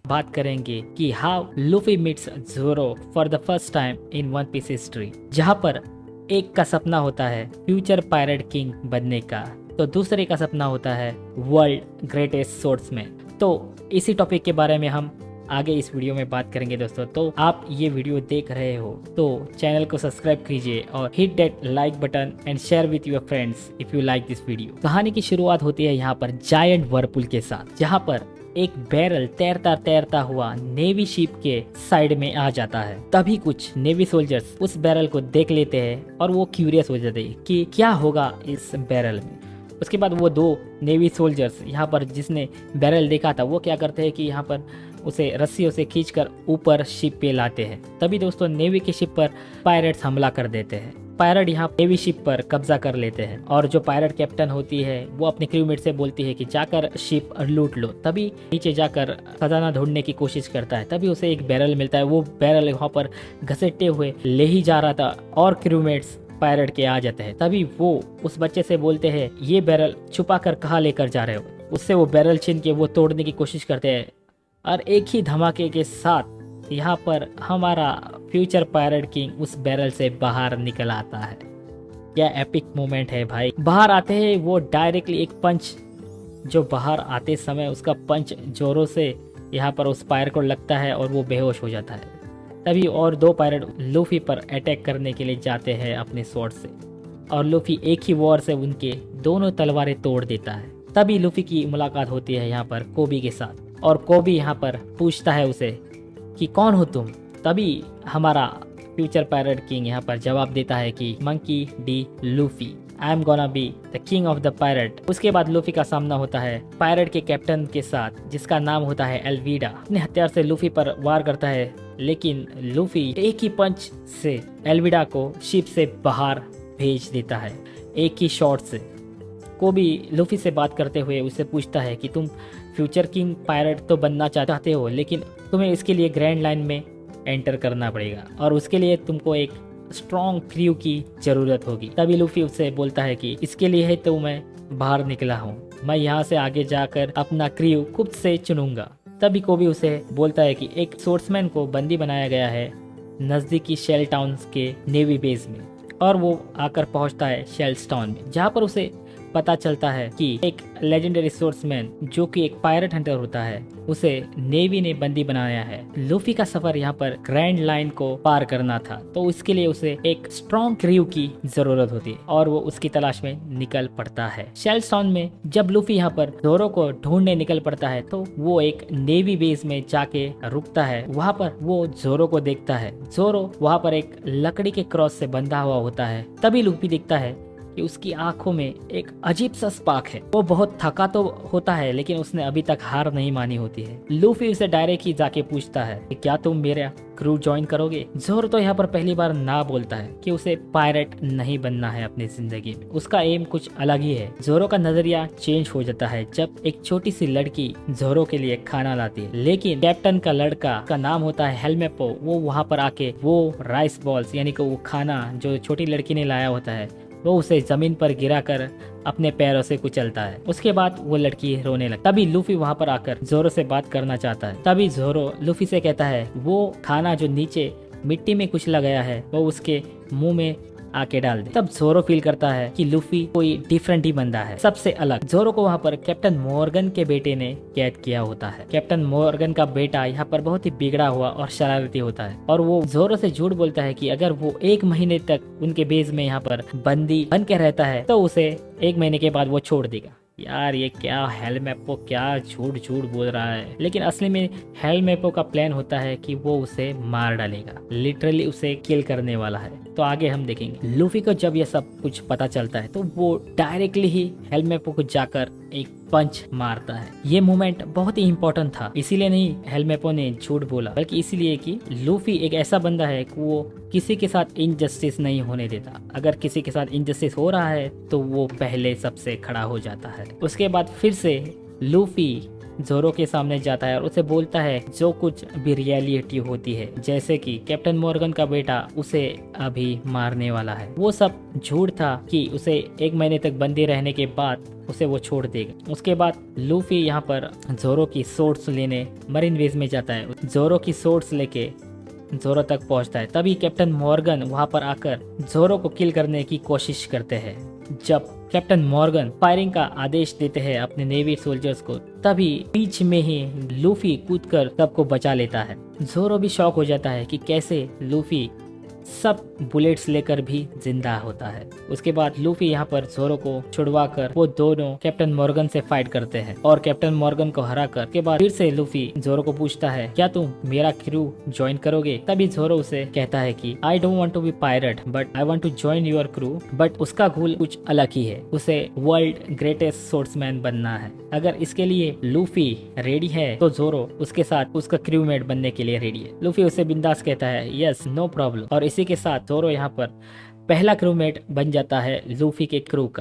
बात करेंगे कि how Luffy meets Zoro for the first time in One Piece history, जहां पर एक का सपना होता है फ्यूचर पायरेट किंग बनने का, तो दूसरे का सपना होता है वर्ल्ड ग्रेटेस्ट स्वॉर्ड्समैन। तो इसी टॉपिक के बारे में हम आगे इस वीडियो में बात करेंगे दोस्तों। तो आप ये वीडियो देख रहे हो तो चैनल को सब्सक्राइब कीजिए और hit that like button and share with your friends if you like this video. कहानी की शुरुआत होती है यहाँ पर जायंट वर्लपूल के साथ, जहाँ पर एक बैरल तैरता तैरता हुआ नेवी शिप के साइड में आ जाता है। तभी कुछ नेवी सोल्जर्स उस बैरल को देख लेते हैं और वो क्यूरियस हो जाते हैं कि क्या होगा इस बैरल में। उसके बाद वो दो नेवी सोल्जर्स यहाँ पर जिसने बैरल देखा था वो क्या करते हैं कि यहाँ पर उसे रस्सियों से खींचकर ऊपर शिप पे लाते हैं। तभी दोस्तों नेवी की शिप पर पायरेट्स हमला कर देते हैं। पायरेट यहाँ नेवी शिप पर कब्जा कर लेते हैं और जो पायरेट कैप्टन होती है वो अपने क्रूमेट से बोलती है कि जाकर शिप लूट लो। तभी नीचे जाकर खजाना ढूंढने की कोशिश करता है। तभी उसे एक बैरल मिलता है। वो बैरल वहाँ पर घसीटते हुए ले ही जा रहा था और क्रूमेट्स पायरेट के आ जाते हैं। तभी वो उस बच्चे से बोलते हैं ये बैरल छुपा कर कहाँ लेकर जा रहे हो। उससे वो बैरल छीन के वो तोड़ने की कोशिश करते हैं और एक ही धमाके के साथ यहाँ पर हमारा फ्यूचर पायरेट किंग उस बैरल से बाहर निकल आता है। क्या एपिक मोमेंट है भाई। बाहर आते हैं वो डायरेक्टली एक पंच, जो बाहर आते समय उसका पंच जोरों से यहाँ पर उस पायरेट को लगता है और वो बेहोश हो जाता है। तभी और दो पायरेट लूफी पर अटैक करने के लिए जाते हैं अपने स्वॉर्ड से और लूफी एक ही वॉर से उनके दोनों तलवारें तोड़ देता है। तभी लूफी की मुलाकात होती है यहाँ पर कोबी के साथ और कोबी यहाँ पर पूछता है उसे कि कौन हो तुम। तभी हमारा फ्यूचर पायरेट किंग यहाँ पर जवाब देता है कि monkey D Luffy, I am gonna be the king of the pirate. उसके बाद लूफी का सामना होता है पायरेट के कैप्टन के साथ जिसका नाम होता है एल्विडा। अपने हथियार से लूफी पर वार करता है, लेकिन लूफी एक ही पंच से एल्विडा को शिप से बाहर भेज देता है, एक ही शॉट से। कोबी लूफी से बात करते हुए उससे पूछता है कि तुम फ्यूचर किंग पायरेट तो बनना चाहते हो, लेकिन तुम्हें इसके लिए ग्रैंड लाइन में एंटर करना पड़ेगा और उसके लिए तुमको एक स्ट्रॉन्ग क्रू की ज़रूरत होगी। तभी लूफी उससे बोलता है कि इसके लिए है तो मैं बाहर निकला हूँ, मैं यहाँ से आगे जाकर अपना क्रू खुद से चुनूंगा। तभी कोबी उसे बोलता है कि एक सोर्समैन को बंदी बनाया गया है नज़दीकी शेल टाउन के नेवी बेस में और वो आकर पहुँचता है शेल्स टाउन में, जहाँ पर उसे पता चलता है कि एक लेजेंडरी सोर्समैन जो कि एक पायरेट हंटर होता है उसे नेवी ने बंदी बनाया है। लूफी का सफर यहाँ पर ग्रैंड लाइन को पार करना था, तो इसके लिए उसे एक स्ट्रॉन्ग क्रू की जरूरत होती है और वो उसकी तलाश में निकल पड़ता है। शेल्स टाउन में जब लूफी यहाँ पर ज़ोरो को ढूंढने निकल पड़ता है तो वो एक नेवी बेस में जाके रुकता है। वहाँ पर वो ज़ोरो को देखता है। ज़ोरो वहाँ पर एक लकड़ी के क्रॉस से बंधा हुआ होता है। तभी लूफी देखता है कि उसकी आंखों में एक अजीब सा स्पार्क है। वो बहुत थका तो होता है लेकिन उसने अभी तक हार नहीं मानी होती है। लूफी उसे डायरेक्ट ही जाके पूछता है कि क्या तुम मेरा क्रू ज्वाइन करोगे। ज़ोरो तो यहाँ पर पहली बार ना बोलता है कि उसे पायरेट नहीं बनना है अपनी जिंदगी में, उसका एम कुछ अलग ही है। ज़ोरो का नजरिया चेंज हो जाता है जब एक छोटी सी लड़की ज़ोरो के लिए खाना लाती है, लेकिन कैप्टन का लड़का का नाम होता है हेलमेपो, वो वहाँ पर आके वो राइस बॉल्स यानी कि वो खाना जो छोटी लड़की ने लाया होता है वो उसे जमीन पर गिराकर अपने पैरों से कुचलता है। उसके बाद वो लड़की रोने लगती। तभी लूफी वहाँ पर आकर ज़ोरो से बात करना चाहता है। तभी ज़ोरो लूफी से कहता है वो खाना जो नीचे मिट्टी में कुचला गया है वो उसके मुंह में आके डाल दे। तब ज़ोरो फील करता है कि लूफी कोई डिफरेंट ही बंदा है, सबसे अलग। ज़ोरो को वहाँ पर कैप्टन मॉर्गन के बेटे ने कैद किया होता है। कैप्टन मॉर्गन का बेटा यहाँ पर बहुत ही बिगड़ा हुआ और शरारती होता है और वो ज़ोरो से झूठ बोलता है कि अगर वो 1 महीने तक उनके बेस में यहाँ पर बंदी बन के रहता है तो उसे 1 महीने के बाद वो छोड़ देगा। यार ये क्या हेलमेपो क्या झूठ झूठ बोल रहा है, लेकिन असली में हेलमेपो का प्लान होता है कि वो उसे मार डालेगा, लिटरली उसे किल करने वाला है। तो आगे हम देखेंगे। लूफी को जब ये सब कुछ पता चलता है तो वो डायरेक्टली ही हेलमेपो को जाकर एक पंच मारता है। ये मोमेंट बहुत ही इंपॉर्टेंट था, इसीलिए नहीं हेलमेपो ने झूठ बोला, बल्कि इसीलिए कि लूफी एक ऐसा बंदा है कि वो किसी के साथ इनजस्टिस नहीं होने देता। अगर किसी के साथ इनजस्टिस हो रहा है तो वो पहले सबसे खड़ा हो जाता है। उसके बाद फिर से लूफी जोरो के सामने जाता है और उसे बोलता है जो कुछ भी रियलिटी होती है, जैसे कि कैप्टन मॉर्गन का बेटा उसे अभी मारने वाला है, वो सब झूठ था कि उसे 1 महीने तक बंदी रहने के बाद उसे वो छोड़ देगा। उसके बाद लूफी यहाँ पर जोरो की सोर्ड्स लेने मरीन वेज में जाता है। जोरो की सोर्ड्स लेके जोरो तक पहुंचता है। तभी कैप्टन मॉर्गन वहां पर आकर जोरो को किल करने की कोशिश करते हैं। जब कैप्टन मॉर्गन फायरिंग का आदेश देते हैं अपने नेवी सोल्जर्स को, तभी बीच में ही लूफी कूदकर सबको बचा लेता है। जोरो भी शॉक हो जाता है कि कैसे लूफी सब बुलेट्स लेकर भी जिंदा होता है। उसके बाद लूफी यहाँ पर जोरो को छुड़वा कर वो दोनों कैप्टन मॉर्गन से फाइट करते हैं और कैप्टन मॉर्गन को हरा कर के बाद फिर से लूफी जोरो को पूछता है क्या तुम मेरा क्रू ज्वाइन करोगे। तभी जोरो उसे कहता है कि I don't want to be pirate but I want to join your crew. But उसका गोल कुछ अलग ही है, उसे वर्ल्ड ग्रेटेस्ट सोर्समैन बनना है। अगर इसके लिए लूफी रेडी है तो जोरो उसके साथ उसका क्रूमेट बनने के लिए रेडी है। लूफी उसे बिंदास कहता है यस नो प्रॉब्लम और इसी के साथ जोरो यहाँ पर पहला क्रूमेट बन जाता है लूफी के क्रू का।